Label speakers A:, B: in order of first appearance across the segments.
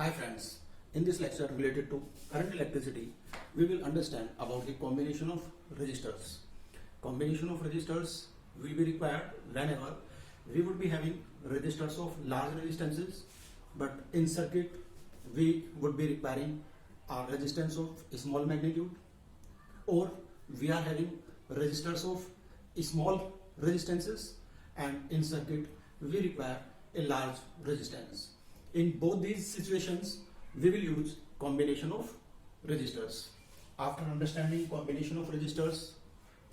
A: Hi friends, in this lecture related to current electricity, we will understand about the combination of resistors. Combination of resistors will be required whenever we would be having resistors of large resistances, but in circuit we would be requiring a resistance of small magnitude, or we are having resistors of small resistances, and in circuit we require a large resistance. In both these situations, we will use combination of resistors. After understanding combination of resistors,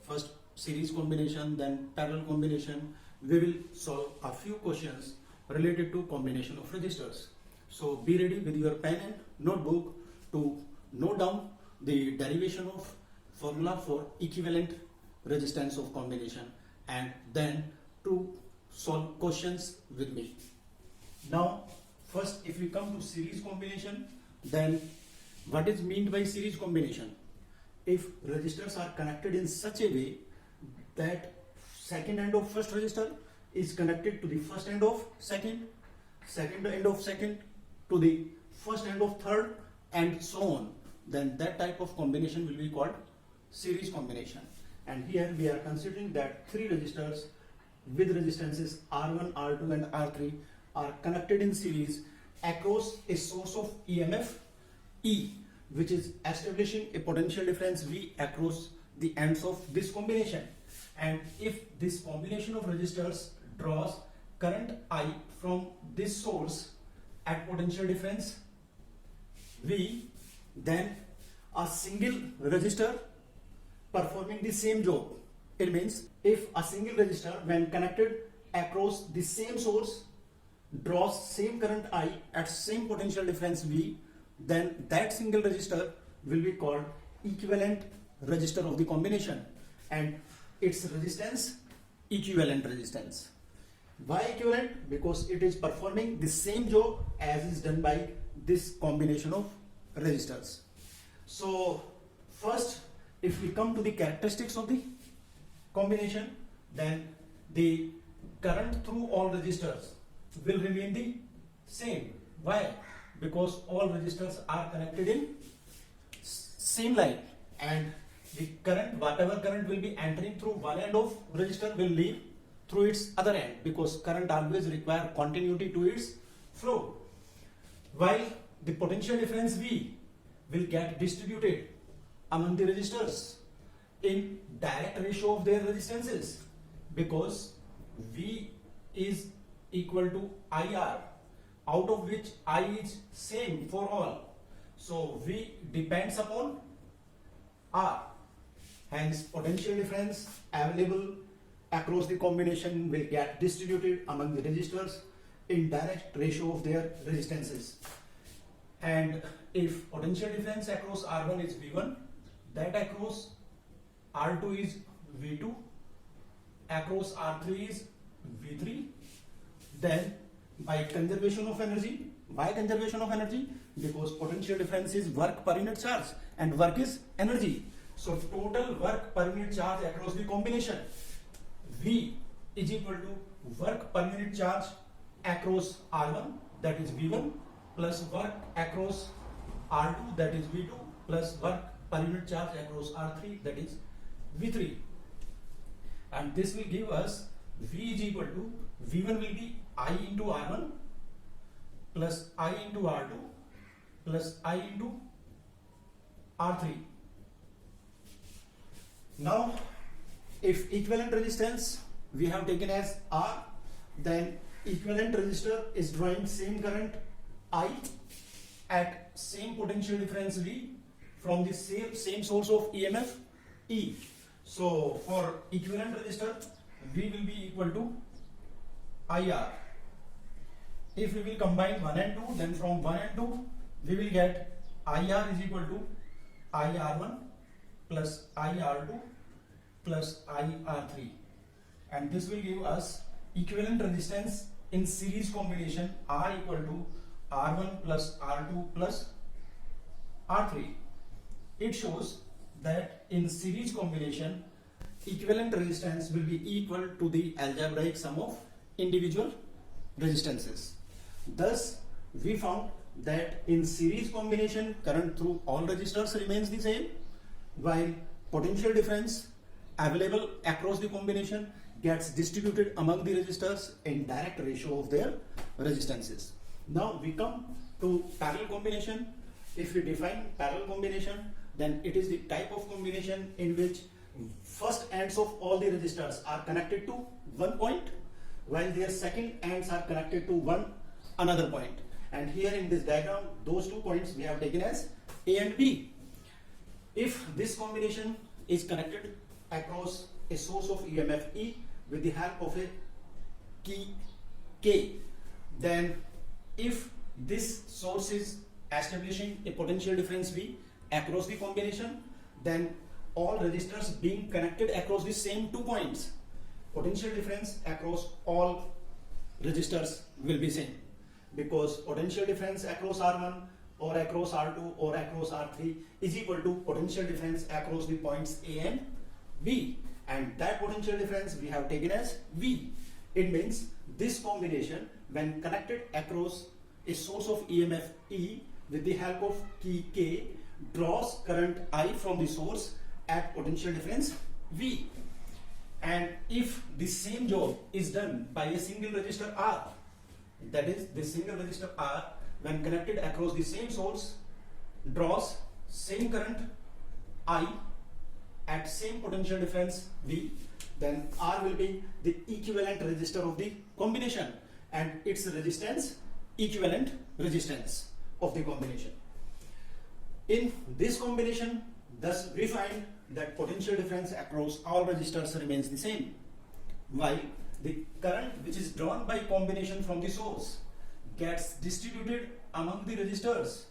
A: first series combination, then parallel combination, we will solve a few questions related to combination of resistors. So be ready with your pen and notebook to note down the derivation of formula for equivalent resistance of combination and then to solve questions with me. Now, first, if we come to series combination, then what is meant by series combination? If resistors are connected in such a way that second end of first resistor is connected to the first end of second, second end of second to the first end of third, and so on, then that type of combination will be called series combination. And here we are considering that three resistors with resistances R1, R2 and R3 are connected in series across a source of EMF E, which is establishing a potential difference V across the ends of this combination. And if this combination of resistors draws current I from this source at potential difference V, then a single resistor performing the same job. It means if a single resistor, when connected across the same source, draws same current I at same potential difference V, then that single resistor will be called equivalent resistor of the combination, and its resistance equivalent resistance. Why equivalent? Because it is performing the same job as is done by this combination of resistors. So first, if we come to the characteristics of the combination, then the current through all resistors will remain the same. Why? Because all resistors are connected in same line, and the current, whatever current will be entering through one end of resistor will leave through its other end, because current always require continuity to its flow. While the potential difference V will get distributed among the resistors in direct ratio of their resistances, because V is equal to IR, out of which I is same for all. So V depends upon R. Hence potential difference available across the combination will get distributed among the resistors in direct ratio of their resistances. And if potential difference across R1 is V1, that across R2 is V2, across R3 is V3, then by conservation of energy. Why conservation of energy? Because potential difference is work per unit charge and work is energy. So total work per unit charge across the combination V is equal to work per unit charge across R1, that is V1, plus work across R2, that is V2, plus work per unit charge across R3, that is V3. And this will give us V is equal to V1 will be I into R1 plus I into R2 plus I into R3. Now, if equivalent resistance we have taken as R, then equivalent resistor is drawing same current I at same potential difference V from the same source of EMF E. So for equivalent resistor, V will be equal to IR. If we will combine 1 and 2, then from 1 and 2 we will get IR is equal to IR1 plus IR2 plus IR3, and this will give us equivalent resistance in series combination R equal to R1 plus R2 plus R3. It shows that in series combination equivalent resistance will be equal to the algebraic sum of individual resistances. Thus, we found that in series combination current through all resistors remains the same, while potential difference available across the combination gets distributed among the resistors in direct ratio of their resistances. Now we come to parallel combination. If we define parallel combination, then it is the type of combination in which first ends of all the resistors are connected to one point, while their second ends are connected to one another point. And here in this diagram, those 2 points we have taken as A and B. If this combination is connected across a source of EMF E with the help of a key K, then if this source is establishing a potential difference V across the combination, then all resistors being connected across the same 2 points, potential difference across all resistors will be same, because potential difference across R1 or across R2 or across R3 is equal to potential difference across the points A and B, and that potential difference we have taken as V. It means this combination, when connected across a source of EMF E with the help of key K, draws current I from the source at potential difference V. And if the same job is done by a single resistor R, that is, the single resistor R, when connected across the same source, draws same current I at same potential difference V, then R will be the equivalent resistor of the combination, and its resistance equivalent resistance of the combination. In this combination, thus we find that potential difference across all resistors remains the same, while the current which is drawn by combination from the source gets distributed among the resistors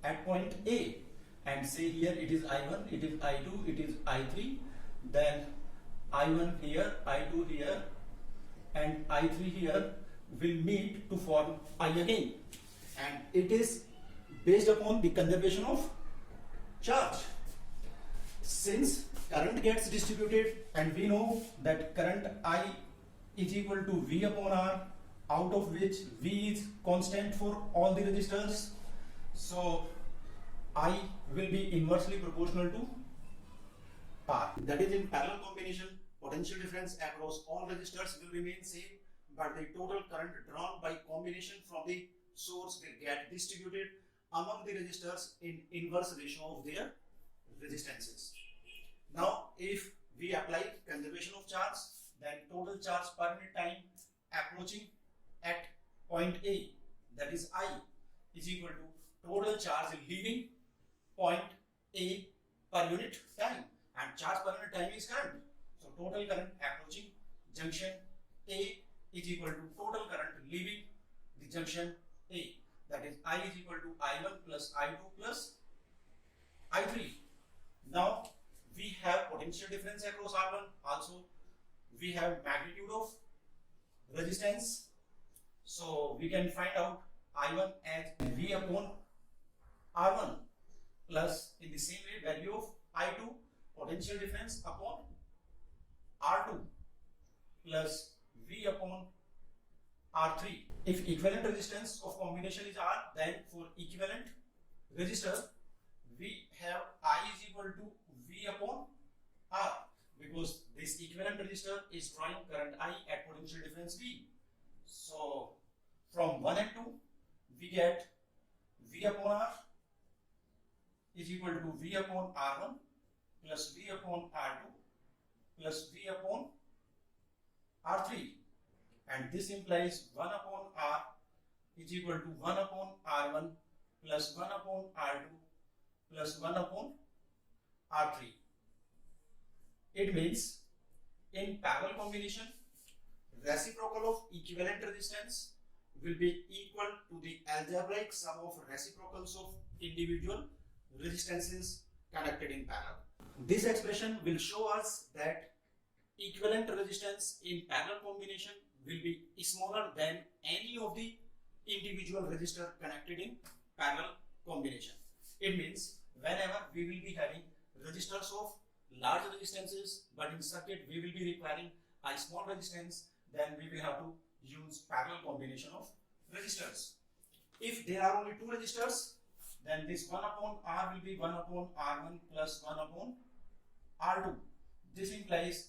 A: at point A, and say here it is I1, it is I2, it is I3, then I1 here, I2 here, and I3 here will meet to form I again, and it is based upon the conservation of charge. Since current gets distributed and we know that current I is equal to V upon R, out of which V is constant for all the resistors, so I will be inversely proportional to R. That is, in parallel combination, potential difference across all resistors will remain same, but the total current drawn by combination from the source will get distributed among the resistors in inverse ratio of their resistances. Now, if we apply conservation of charge, then total charge per unit time approaching at point A, that is I, is equal to total charge leaving point A per unit time, and charge per unit time is current. So total current approaching junction A is equal to total current leaving the junction A, that is I is equal to I1 plus I2 plus I3. Now we have potential difference across R1, also we have magnitude of resistance, so we can find out I1 as V upon R1 plus, in the same way, value of I2, potential difference upon R2 plus V upon R3. If equivalent resistance of combination is R, then for equivalent resistor we have I is equal to V upon R, because this equivalent resistor is drawing current I at potential difference V. So from 1 and 2 we get V upon R is equal to V upon R1 plus V upon R2 plus V upon R3, and this implies 1 upon R is equal to 1 upon R1 plus 1 upon R2 plus 1 upon R3. It means in parallel combination, reciprocal of equivalent resistance will be equal to the algebraic sum of reciprocals of individual resistances connected in parallel. This expression will show us that equivalent resistance in parallel combination will be smaller than any of the individual resistor connected in parallel combination. It means whenever we will be having resistors of large resistances, but in circuit we will be requiring a small resistance, then we will have to use parallel combination of resistors. If there are only two registers, then this 1 upon R will be 1 upon R1 plus 1 upon R2. This implies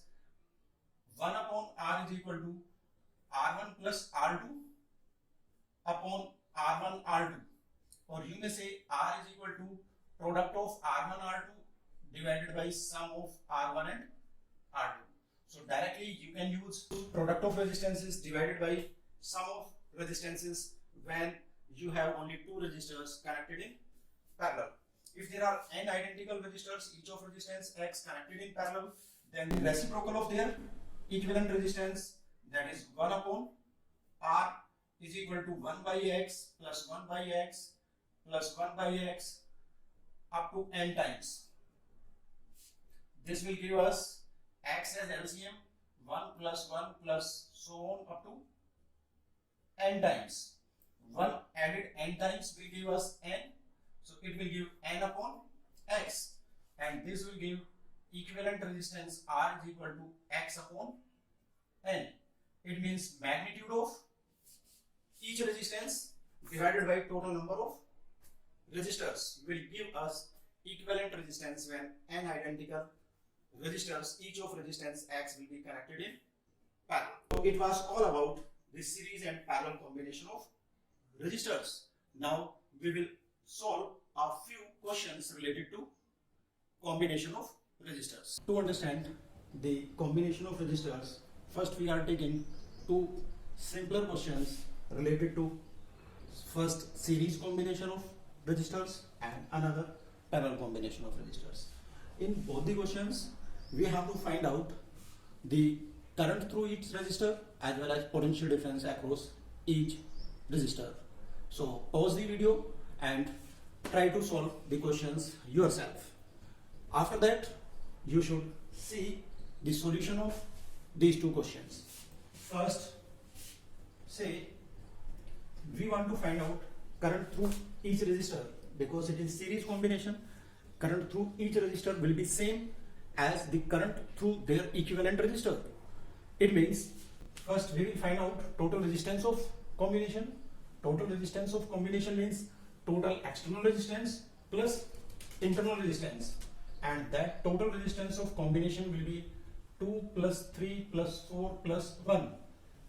A: 1 upon R is equal to R1 plus R2 upon R1 R2, or you may say R is equal to product of R1 R2 divided by sum of R1 and R2. So directly you can use product of resistances divided by sum of resistances when you have only two resistors connected in parallel. If there are n identical resistors, each of resistance X connected in parallel, then the reciprocal of their equivalent resistance, that is 1 upon R, is equal to 1 by X plus 1 by X plus 1 by X up to n times. This will give us X as LCM 1 plus 1 plus so on up to n times. 1 added n times will give us n, so it will give n upon X, and this will give equivalent resistance R is equal to X upon n. It means magnitude of each resistance divided by total number of resistors will give us equivalent resistance when n identical resistors, each of resistance X will be connected in parallel. So it was all about the series and parallel combination of resistors. Now we will solve a few questions related to combination of resistors. To understand the combination of resistors, first we are taking two simpler questions related to first series combination of resistors and another parallel combination of resistors. In both the questions, we have to find out the current through each resistor as well as potential difference across each resistor. So pause the video and try to solve the questions yourself. After that, you should see the solution of these two questions. First, say we want to find out current through each resistor. Because it is series combination, current through each resistor will be same as the current through their equivalent resistor. It means first we will find out total resistance of combination. Total resistance of combination means total external resistance plus internal resistance, and that total resistance of combination will be 2 plus 3 plus 4 plus 1,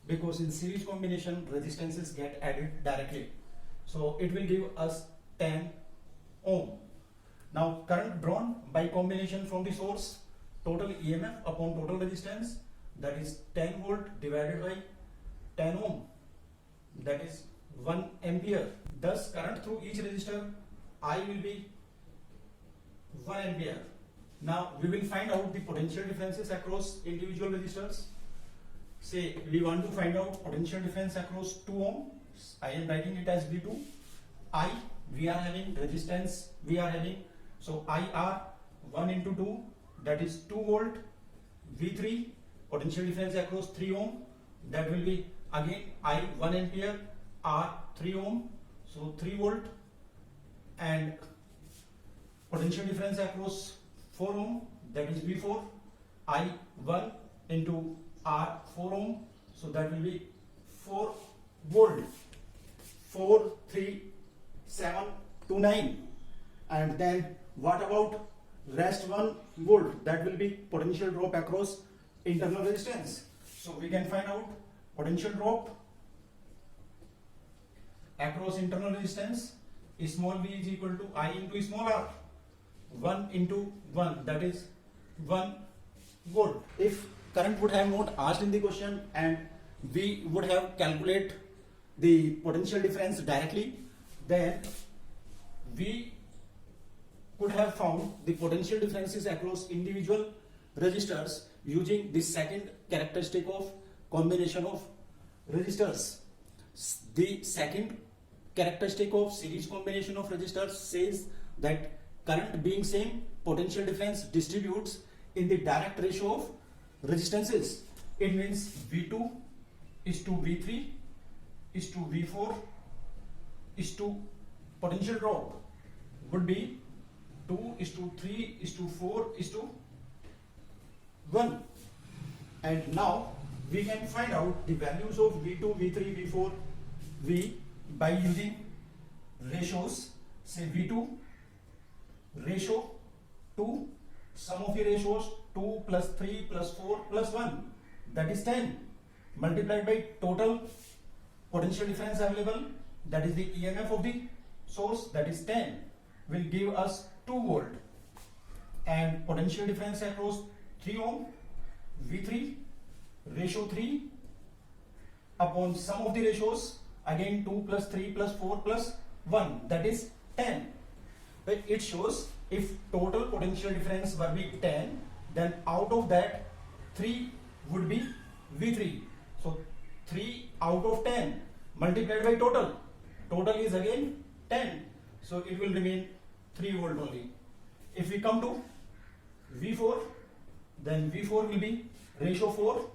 A: because in series combination resistances get added directly. So it will give us 10 ohm. Now current drawn by combination from the source, total EMF upon total resistance, that is 10 volt divided by 10 ohm, that is 1 ampere. Thus current through each resistor I will be 1 ampere. Now we will find out the potential differences across individual resistors. Say we want to find out potential difference across 2 ohm. I am writing it as V2. I, we are having resistance, we are having, so IR 1 into 2, that is 2 volt. V3, potential difference across 3 ohm, that will be again I 1 ampere, R 3 ohm, so 3 volt, and potential difference across 4 ohm, that is V4, I 1 into R 4 ohm, so that will be 4 volt. 4, 3, 7 to 9. And then what about rest 1 volt? That will be potential drop across internal resistance. So we can find out potential drop across internal resistance. Small v is equal to I into small r. 1 into 1, that is 1 volt. If current would have not asked in the question and we would have calculated the potential difference directly, then we could have found the potential differences across individual resistors using the second characteristic of combination of resistors. The second characteristic of series combination of resistors says that current being same, potential difference distributes in the direct ratio of resistances. It means V2 is to V3 is to V4 is to potential drop would be 2 is to 3 is to 4 is to 1. And now we can find out the values of V2, V3, V4, V by using ratios, say V2 ratio 2, sum of the ratios 2 plus 3 plus 4 plus 1, that is 10, multiplied by total potential difference available, that is the EMF of the source, that is 10, will give us 2 volt, and potential difference across 3 ohm, V3 ratio 3 upon sum of the ratios, again 2 plus 3 plus 4 plus 1, that is 10. But it shows if total potential difference were be 10, then out of that 3 would be V3. So 3 out of 10 multiplied by total. Total is again 10. So it will remain 3 volt only. If we come to V4, then V4 will be ratio 4,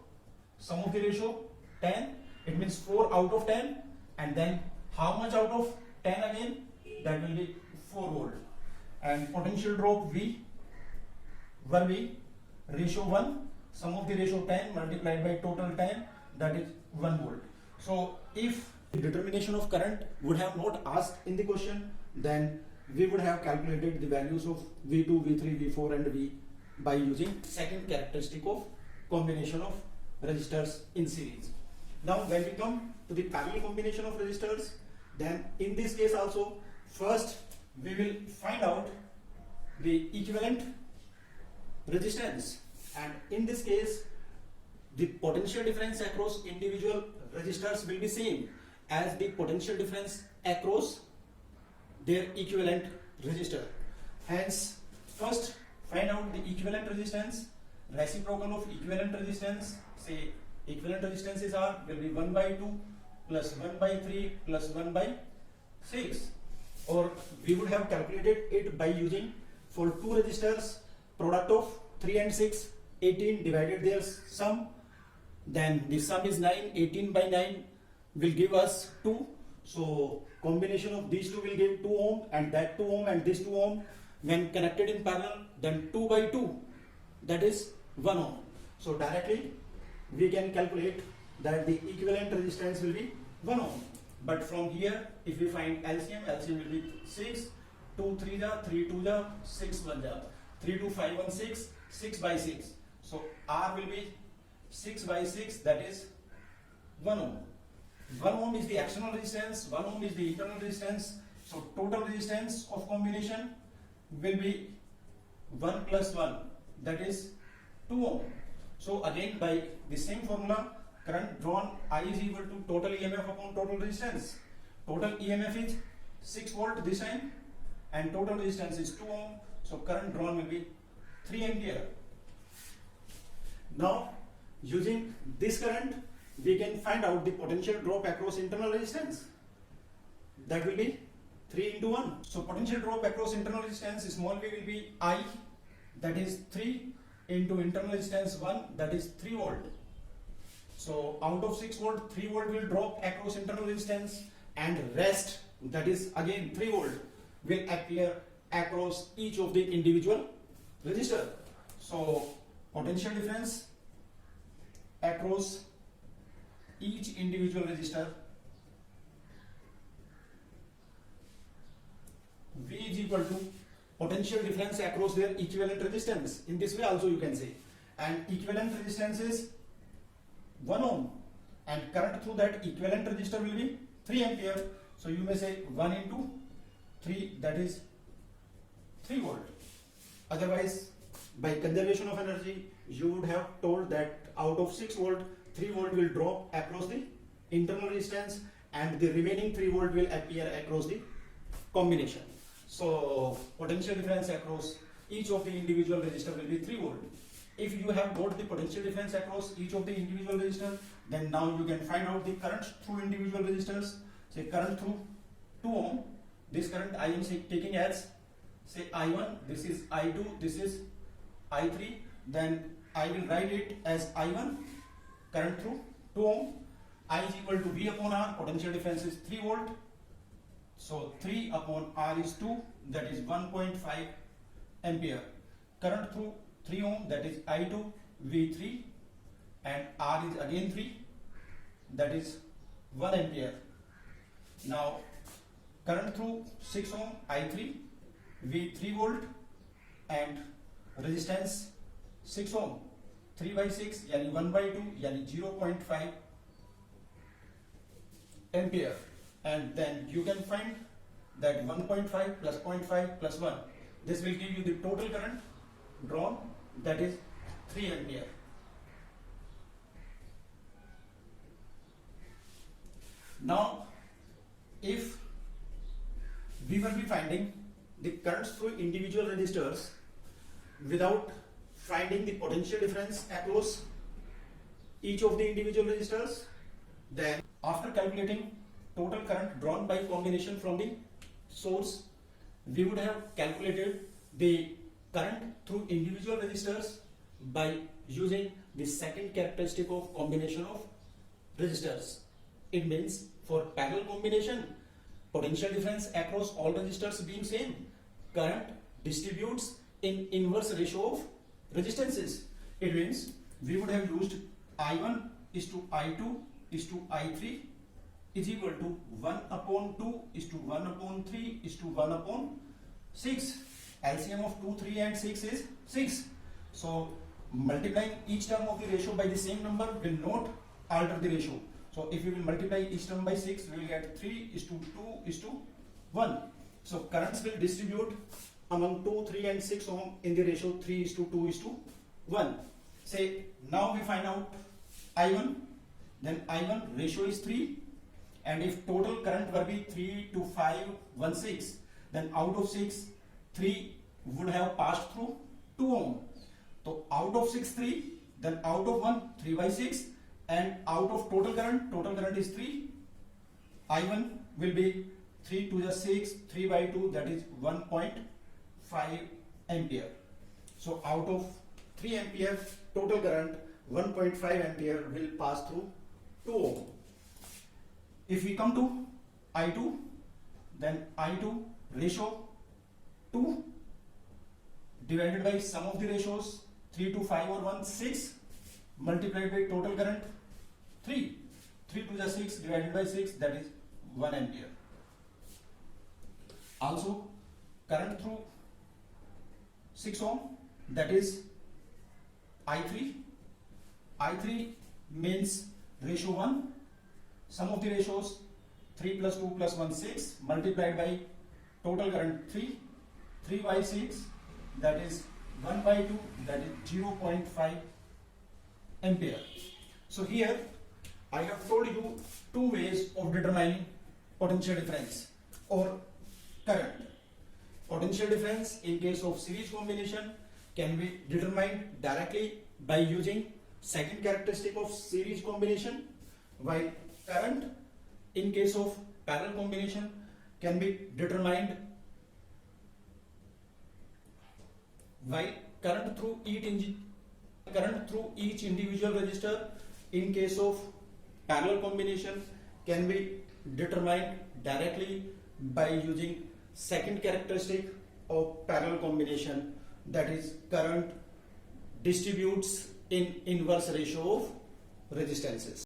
A: sum of the ratio 10. It means 4 out of 10, and then how much out of 10 again? That will be 4 volt. And potential drop V will be ratio 1, sum of the ratio 10 multiplied by total 10, that is 1 volt. So if the determination of current would have not asked in the question, then we would have calculated the values of V2, V3, V4 and V by using second characteristic of combination of resistors in series. Now when we come to the parallel combination of resistors, then in this case also, first we will find out the equivalent resistance, and in this case the potential difference across individual resistors will be same as the potential difference across their equivalent resistor. Hence first find out the equivalent resistance, reciprocal of equivalent resistance. Say equivalent resistances are will be 1 by 2 plus 1 by 3 plus 1 by 6, or we would have calculated it by using for two resistors product of 3 and 6, 18 divided their sum, then the sum is 9, 18 by 9 will give us 2. So combination of these two will give 2 ohm, and that 2 ohm and this 2 ohm when connected in parallel, then 2 by 2, that is 1 ohm. So directly we can calculate that the equivalent resistance will be 1 ohm. But from here, if we find LCM, LCM will be 6, 2 3 ja, 3 2 ja, 6 1 ja, 3 2 5 1 6, 6 by 6. So R will be 6 by 6, that is 1 ohm. 1 ohm is the external resistance, 1 ohm is the internal resistance. So total resistance of combination will be 1 plus 1, that is 2 ohm. So again by the same formula, current drawn I is equal to total EMF upon total resistance. Total EMF is 6 volt this time and total resistance is 2 ohm. So current drawn will be 3 ampere. Now using this current we can find out the potential drop across internal resistance. That will be 3 into 1. So potential drop across internal resistance small v will be I, that is 3 into internal resistance 1, that is 3 volt. So out of 6 volt, 3 volt will drop across internal resistance, and rest, that is again 3 volt, will appear across each of the individual resistor. So potential difference across each individual resistor V is equal to potential difference across their equivalent resistance. In this way also you can say, and equivalent resistance is 1 ohm, and current through that equivalent resistor will be 3 ampere. So you may say 1 into 3, that is 3 volt. Otherwise by conservation of energy you would have told that out of 6 volt, 3 volt will drop across the internal resistance and the remaining 3 volt will appear across the combination. So potential difference across each of the individual resistor will be 3 volt. If you have got the potential difference across each of the individual resistors, then now you can find out the current through individual resistors. Say current through 2 ohm, this current I am taking as say I1, this is I2, this is I3, then I will write it as I1, current through 2 ohm. I is equal to V upon R, potential difference is 3 volt. So 3 upon R is 2, that is 1.5 ampere. Current through 3 ohm, that is I2, V3, and R is again 3, that is 1 ampere. Now current through 6 ohm I3 V 3 volt and resistance 6 ohm 3 by 6 यानी 1 by 2 यानी 0.5 ampere, and then you can find that 1.5 plus 0.5 plus 1, this will give you the total current drawn, that is 3 ampere. Now if we will be finding the currents through individual resistors without finding the potential difference across each of the individual resistors, then after calculating total current drawn by combination from the source, we would have calculated the current through individual resistors by using the second characteristic of combination of resistors. It means for parallel combination, potential difference across all resistors being same, current distributes in inverse ratio of resistances. It means we would have used I1 is to I2 is to I3 is equal to 1 upon 2 is to 1 upon 3 is to 1 upon 6. LCM of 2, 3 and 6 is 6. So multiplying each term of the ratio by the same number will not alter the ratio. So if we will multiply each term by 6, we will get 3 is to 2 is to 1. So currents will distribute among 2, 3 and 6 ohm in the ratio 3 is to 2 is to 1. Say now we find out I1, then I1 ratio is 3, and if total current were be 3 to 5, 1, 6, then out of 6, 3 would have passed through 2 ohm. So out of 6, 3, then out of 1, 3 by 6, and out of total current is 3. I1 will be 3 to the 6, 3 by 2, that is 1.5 ampere. So out of 3 ampere total current, 1.5 ampere will pass through 2 ohm. If we come to I2, then I2 ratio 2 divided by sum of the ratios 3 to 5 or 1, 6 multiplied by total current 3. 3 to the 6 divided by 6, that is 1 ampere. Also current through 6 ohm, that is I3. I3 means ratio 1, sum of the ratios 3 plus 2 plus 1, 6 multiplied by total current 3. 3 by 6, that is 1 by 2, that is 0.5 ampere. So here I have told you two ways of determining potential difference or current. Potential difference in case of series combination can be determined directly by using second characteristic of series combination, while current in case of parallel combination can be determined while current through each individual resistor in case of parallel combination can be determined directly by using second characteristic of parallel combination, that is current distributes in inverse ratio of resistances.